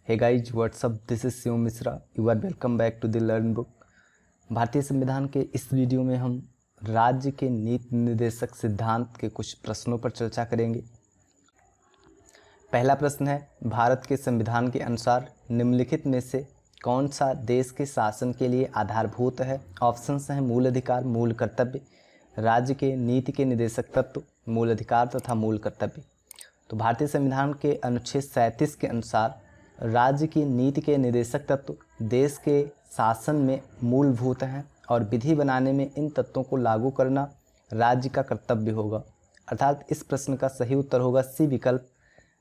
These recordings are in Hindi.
Hey guys what's up, this is Shiv Mishra. You are welcome back to the learn book. भारतीय संविधान के इस वीडियो में हम राज्य के नीति निर्देशक सिद्धांत के कुछ प्रश्नों पर चर्चा करेंगे। पहला प्रश्न है, भारत के संविधान के अनुसार निम्नलिखित में से कौन सा देश के शासन के लिए आधारभूत है? ऑप्शंस हैं मूल अधिकार, मूल कर्तव्य, राज्य के नीति के निर्देशक तत्व, मूल अधिकार तथा मूल कर्तव्य। तो भारतीय संविधान के अनुच्छेद 37 के अनुसार राज्य की नीति के निर्देशक तत्व देश के शासन में मूलभूत हैं और विधि बनाने में इन तत्वों को लागू करना राज्य का कर्तव्य होगा। अर्थात इस प्रश्न का सही उत्तर होगा सी विकल्प,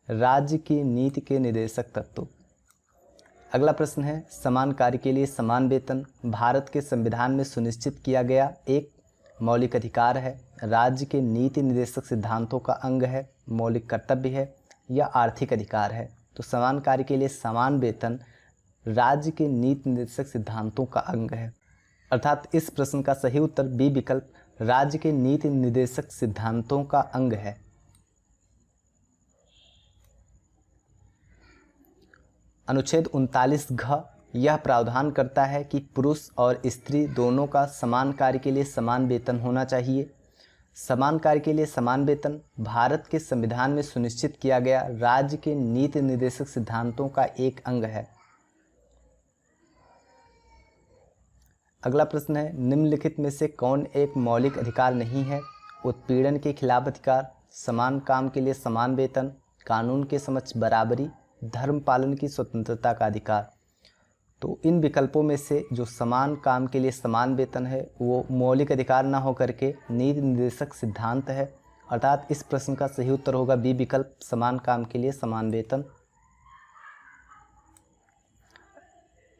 राज्य की नीति के निर्देशक तत्व। अगला प्रश्न है, समान कार्य के लिए समान वेतन भारत के संविधान में सुनिश्चित किया गया एक मौलिक अधिकार है, राज्य के नीति निर्देशक सिद्धांतों का अंग है, मौलिक कर्तव्य है या आर्थिक अधिकार है? तो समान कार्य के लिए समान वेतन राज्य के नीति निर्देशक सिद्धांतों का अंग है। अर्थात इस प्रश्न का सही उत्तर बी विकल्प, राज्य के नीति निर्देशक सिद्धांतों का अंग है। अनुच्छेद 39 घ यह प्रावधान करता है कि पुरुष और स्त्री दोनों का समान कार्य के लिए समान वेतन होना चाहिए। समान कार्य के लिए समान वेतन भारत के संविधान में सुनिश्चित किया गया राज्य के नीति निर्देशक सिद्धांतों का एक अंग है। अगला प्रश्न है, निम्नलिखित में से कौन एक मौलिक अधिकार नहीं है? उत्पीड़न के खिलाफ अधिकार, समान काम के लिए समान वेतन, कानून के समक्ष बराबरी, धर्म पालन की स्वतंत्रता का अधिकार। तो इन विकल्पों में से जो समान काम के लिए समान वेतन है वो मौलिक अधिकार ना होकर के नीति निर्देशक सिद्धांत है। अर्थात इस प्रश्न का सही उत्तर होगा बी विकल्प, समान काम के लिए समान वेतन।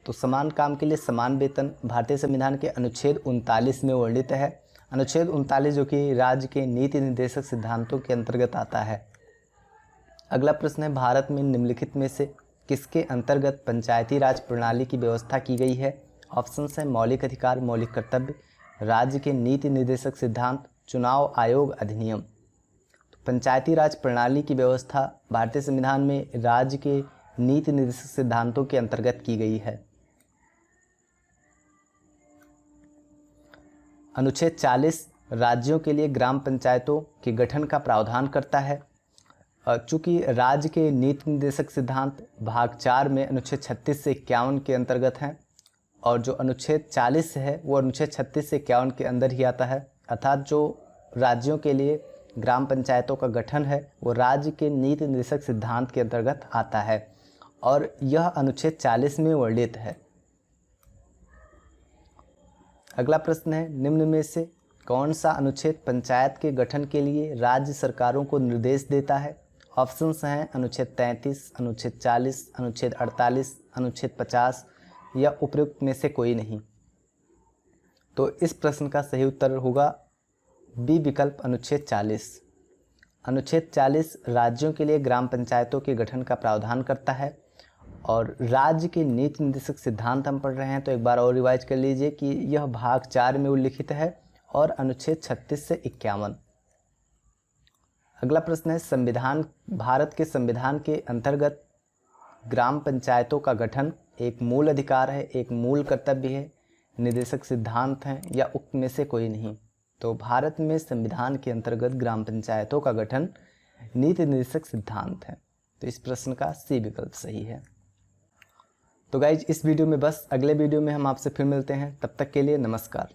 तो समान काम के लिए समान वेतन भारतीय संविधान के अनुच्छेद 39 में वर्णित है। अनुच्छेद 39 जो कि राज्य के नीति निर्देशक सिद्धांतों के अंतर्गत आता है। अगला प्रश्न है, भारत में निम्नलिखित में से किसके अंतर्गत पंचायती राज प्रणाली की व्यवस्था की गई है? ऑप्शंस हैं मौलिक अधिकार, मौलिक कर्तव्य, राज्य के नीति निर्देशक सिद्धांत, चुनाव आयोग अधिनियम। तो पंचायती राज प्रणाली की व्यवस्था भारतीय संविधान में राज्य के नीति निर्देशक सिद्धांतों के अंतर्गत की गई है। अनुच्छेद 40 राज्यों के लिए ग्राम पंचायतों के गठन का प्रावधान करता है। चूँकि राज्य के नीति निर्देशक सिद्धांत भाग 4 में अनुच्छेद 36 से 51 के अंतर्गत हैं और जो अनुच्छेद 40 है वो अनुच्छेद 36 से 51 के अंदर ही आता है। अर्थात जो राज्यों के लिए ग्राम पंचायतों का गठन है वो राज्य के नीति निर्देशक सिद्धांत के अंतर्गत आता है और यह अनुच्छेद 40 में वर्णित है। अगला प्रश्न है, निम्न में से कौन सा अनुच्छेद पंचायत के गठन के लिए राज्य सरकारों को निर्देश देता है? ऑप्शंस हैं अनुच्छेद 33, अनुच्छेद 40, अनुच्छेद 48, अनुच्छेद 50 या उपयुक्त में से कोई नहीं। तो इस प्रश्न का सही उत्तर होगा बी विकल्प, अनुच्छेद 40। अनुच्छेद 40 राज्यों के लिए ग्राम पंचायतों के गठन का प्रावधान करता है और राज्य के नीति निर्देशक सिद्धांत हम पढ़ रहे हैं तो एक बार और रिवाइज कर लीजिए कि यह भाग 4 में उल्लिखित है और अनुच्छेद 36 से 51। अगला प्रश्न है, संविधान भारत के संविधान के अंतर्गत ग्राम पंचायतों का गठन एक मूल अधिकार है, एक मूल कर्तव्य है, निर्देशक सिद्धांत हैं या उक्त में से कोई नहीं? तो भारत में संविधान के अंतर्गत ग्राम पंचायतों का गठन नीति निर्देशक सिद्धांत है। तो इस प्रश्न का सी विकल्प सही है। तो गाइज इस वीडियो में बस, अगले वीडियो में हम आपसे फिर मिलते हैं। तब तक के लिए नमस्कार।